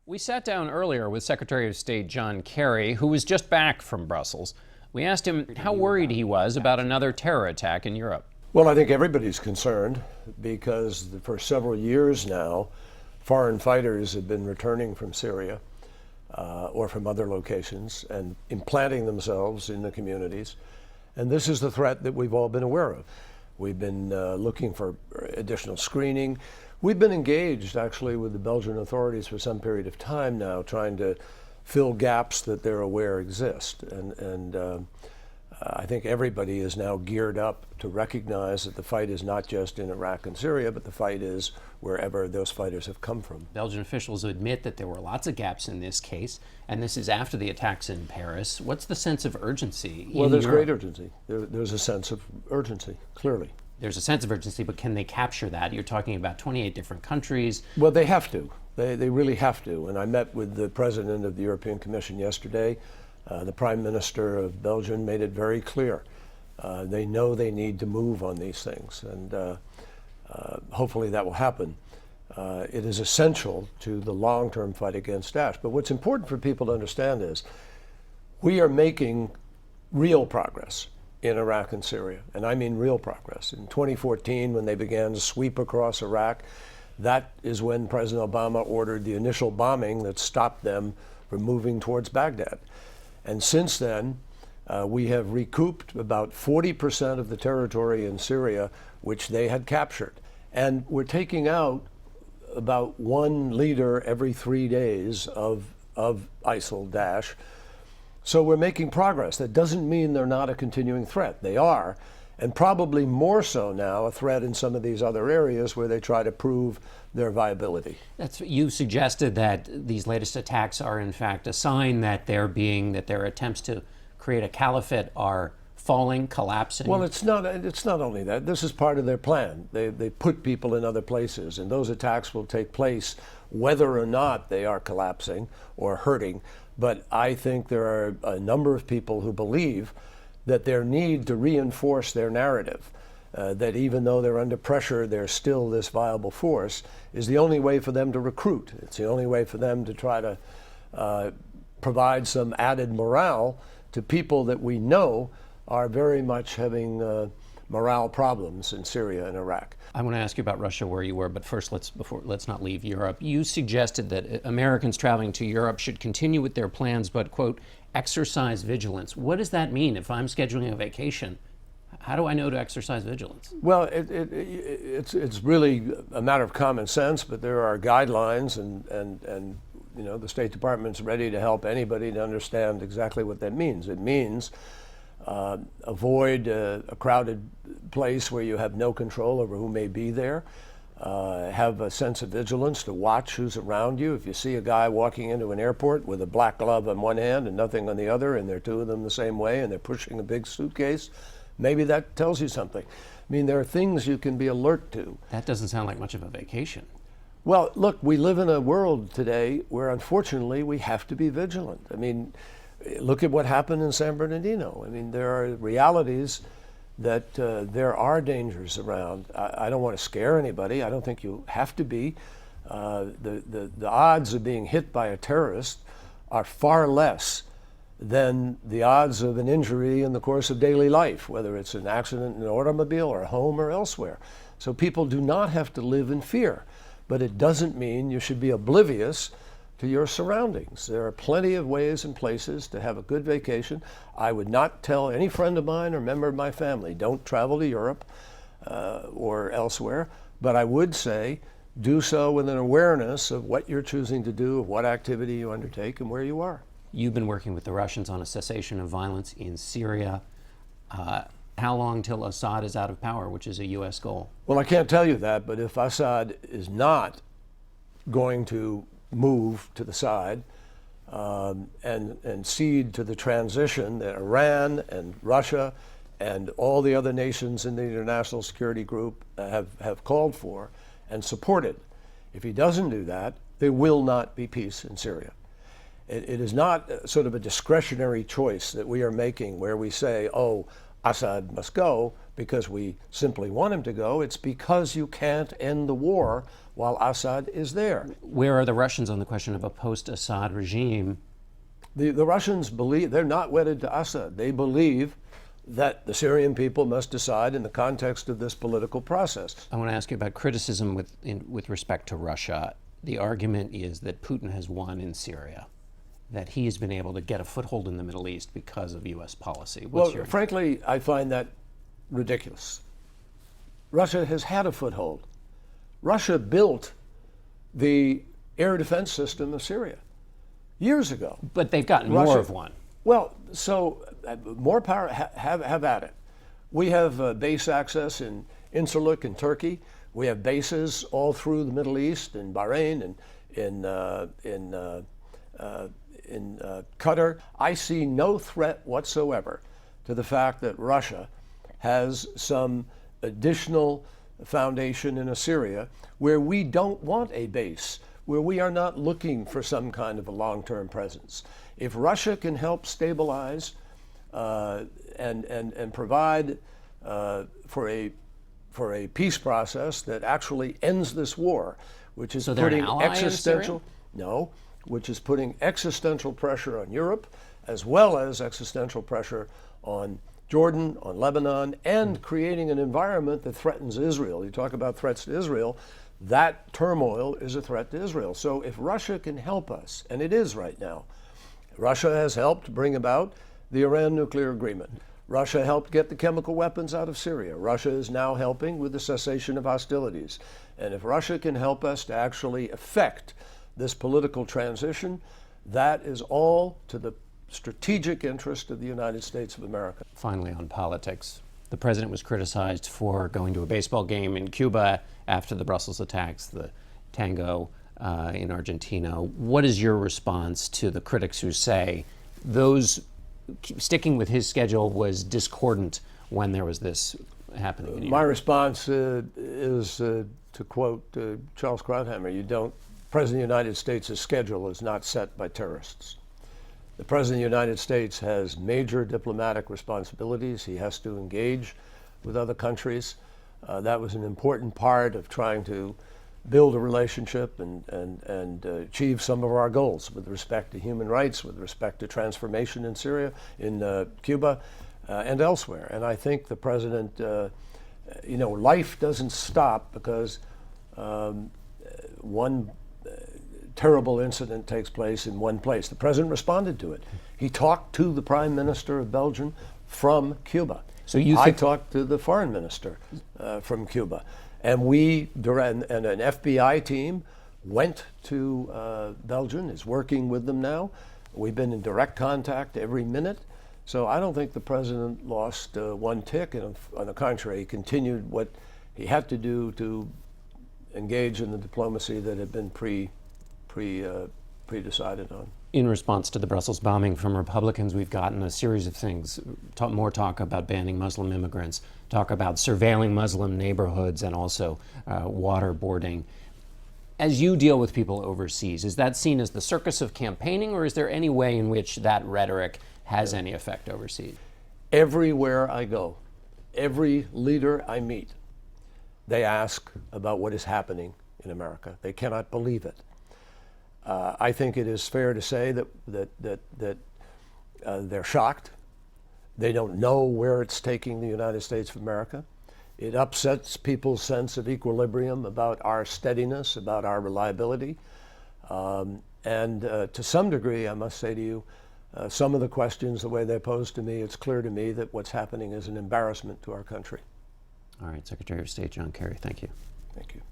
We sat down earlier with Secretary of State John Kerry, who was just back from Brussels. We asked him how worried he was about another terror attack in Europe. Well, I think everybody's concerned because for several years now, foreign fighters have been returning from Syria or from other locations and implanting themselves in the communities. And this is the threat that we've all been aware of. We've been looking for additional screening. We've been engaged actually with the Belgian authorities for some period of time now, trying to fill gaps that they're aware exist. And I think everybody is now geared up to recognize that the fight is not just in Iraq and Syria, but the fight is wherever those fighters have come from. Belgian officials admit that there were lots of gaps in this case, and this is after the attacks in Paris. What's the sense of urgency? Well, there's great urgency. There's a sense of urgency, clearly. There's a sense of urgency, but can they capture that? You're talking about 28 different countries. Well, they have to. They really have to. And I met with the president of the European Commission yesterday. The Prime Minister of Belgium made it very clear. They know they need to move on these things, and hopefully that will happen. It is essential to the long-term fight against Daesh. But what's important for people to understand is we are making real progress in Iraq and Syria, and I mean real progress. In 2014, when they began to sweep across Iraq, that is when President Obama ordered the initial bombing that stopped them from moving towards Baghdad. And since then, we have recouped about 40% of the territory in Syria, which they had captured. And we're taking out about one leader every 3 days of ISIL, Daesh. So we're making progress. That doesn't mean they're not a continuing threat. They are, and probably more so now a threat in some of these other areas where they try to prove their viability. You suggested that these latest attacks are in fact a sign that their attempts to create a caliphate are falling, collapsing. Well, it's not only that. This is part of their plan. They put people in other places, and those attacks will take place whether or not they are collapsing or hurting. But I think there are a number of people who believe that their need to reinforce their narrative, that even though they're under pressure, they're still this viable force, is the only way for them to recruit. It's the only way for them to try to provide some added morale to people that we know are very much having morale problems in Syria and Iraq. I want to ask you about Russia, where you were, but first let's not leave Europe. You suggested that Americans traveling to Europe should continue with their plans, but, quote, exercise vigilance. What does that mean? If I'm scheduling a vacation, how do I know to exercise vigilance? Well, it's really a matter of common sense, but there are guidelines, and you know, the State Department's ready to help anybody to understand exactly what that means. It means avoid a crowded place where you have no control over who may be there. Have a sense of vigilance to watch who's around you. If you see a guy walking into an airport with a black glove on one hand and nothing on the other, and there are two of them the same way, and they're pushing a big suitcase, maybe that tells you something. I mean, there are things you can be alert to. That doesn't sound like much of a vacation. Well, look, we live in a world today where unfortunately we have to be vigilant. I mean, look at what happened in San Bernardino. I mean, there are realities that there are dangers around. I don't want to scare anybody. I don't think you have to be. The odds of being hit by a terrorist are far less than the odds of an injury in the course of daily life, whether it's an accident in an automobile or a home or elsewhere. So people do not have to live in fear, but it doesn't mean you should be oblivious to your surroundings. There are plenty of ways and places to have a good vacation. I would not tell any friend of mine or member of my family, don't travel to Europe or elsewhere, but I would say do so with an awareness of what you're choosing to do, of what activity you undertake, and where you are. You've been working with the Russians on a cessation of violence in Syria. How long till Assad is out of power, which is a U.S. goal? Well, I can't tell you that, but if Assad is not going to move to the side and cede to the transition that Iran and Russia and all the other nations in the international security group have called for and supported, if he doesn't do that, there will not be peace in Syria. It is not sort of a discretionary choice that we are making where we say, oh, Assad must go because we simply want him to go. It's because you can't end the war while Assad is there. Where are the Russians on the question of a post-Assad regime? The Russians believe, they're not wedded to Assad. They believe that the Syrian people must decide in the context of this political process. I want to ask you about criticism with respect to Russia. The argument is that Putin has won in Syria, that he has been able to get a foothold in the Middle East because of U.S. policy. Frankly, I find that ridiculous. Russia has had a foothold. Russia built the air defense system of Syria years ago. But they've gotten more of one. Well, so more power, have at it. We have base access in Incirlik in Turkey. We have bases all through the Middle East, in Bahrain, and in Qatar. I see no threat whatsoever to the fact that Russia has some additional foundation in Syria where we don't want a base, where we are not looking for some kind of a long-term presence. If Russia can help stabilize and provide for a peace process that actually ends this war, which is putting which is putting existential pressure on Europe, as well as existential pressure on Jordan, on Lebanon, and creating an environment that threatens Israel. You talk about threats to Israel, that turmoil is a threat to Israel. So if Russia can help us, and it is right now, Russia has helped bring about the Iran nuclear agreement. Russia helped get the chemical weapons out of Syria. Russia is now helping with the cessation of hostilities. And if Russia can help us to actually effect this political transition, that is all to the strategic interest of the United States of America. Finally, on politics, the president was criticized for going to a baseball game in Cuba after the Brussels attacks, the tango in Argentina. What is your response to the critics who say sticking with his schedule was discordant when there was this happening? My response is to quote Charles Krauthammer, President of the United States' schedule is not set by terrorists. The President of the United States has major diplomatic responsibilities. He has to engage with other countries. That was an important part of trying to build a relationship and achieve some of our goals with respect to human rights, with respect to transformation in Syria, in Cuba, and elsewhere. And I think the President, life doesn't stop because one terrible incident takes place in one place. The President responded to it. He talked to the Prime Minister of Belgium from Cuba. So I talked to the Foreign Minister from Cuba. And and an FBI team went to Belgium, is working with them now. We've been in direct contact every minute. So I don't think the President lost one tick. And on the contrary, he continued what he had to do to engage in the diplomacy that had been pre-decided on. In response to the Brussels bombing from Republicans, we've gotten a series of things, more talk about banning Muslim immigrants, talk about surveilling Muslim neighborhoods, and also waterboarding. As you deal with people overseas, is that seen as the circus of campaigning, or is there any way in which that rhetoric has any effect overseas? Everywhere I go, every leader I meet, they ask about what is happening in America. They cannot believe it. I think it is fair to say that they're shocked. They don't know where it's taking the United States of America. It upsets people's sense of equilibrium about our steadiness, about our reliability. And to some degree, I must say to you, some of the questions, the way they're posed to me, it's clear to me that what's happening is an embarrassment to our country. All right, Secretary of State John Kerry, thank you. Thank you.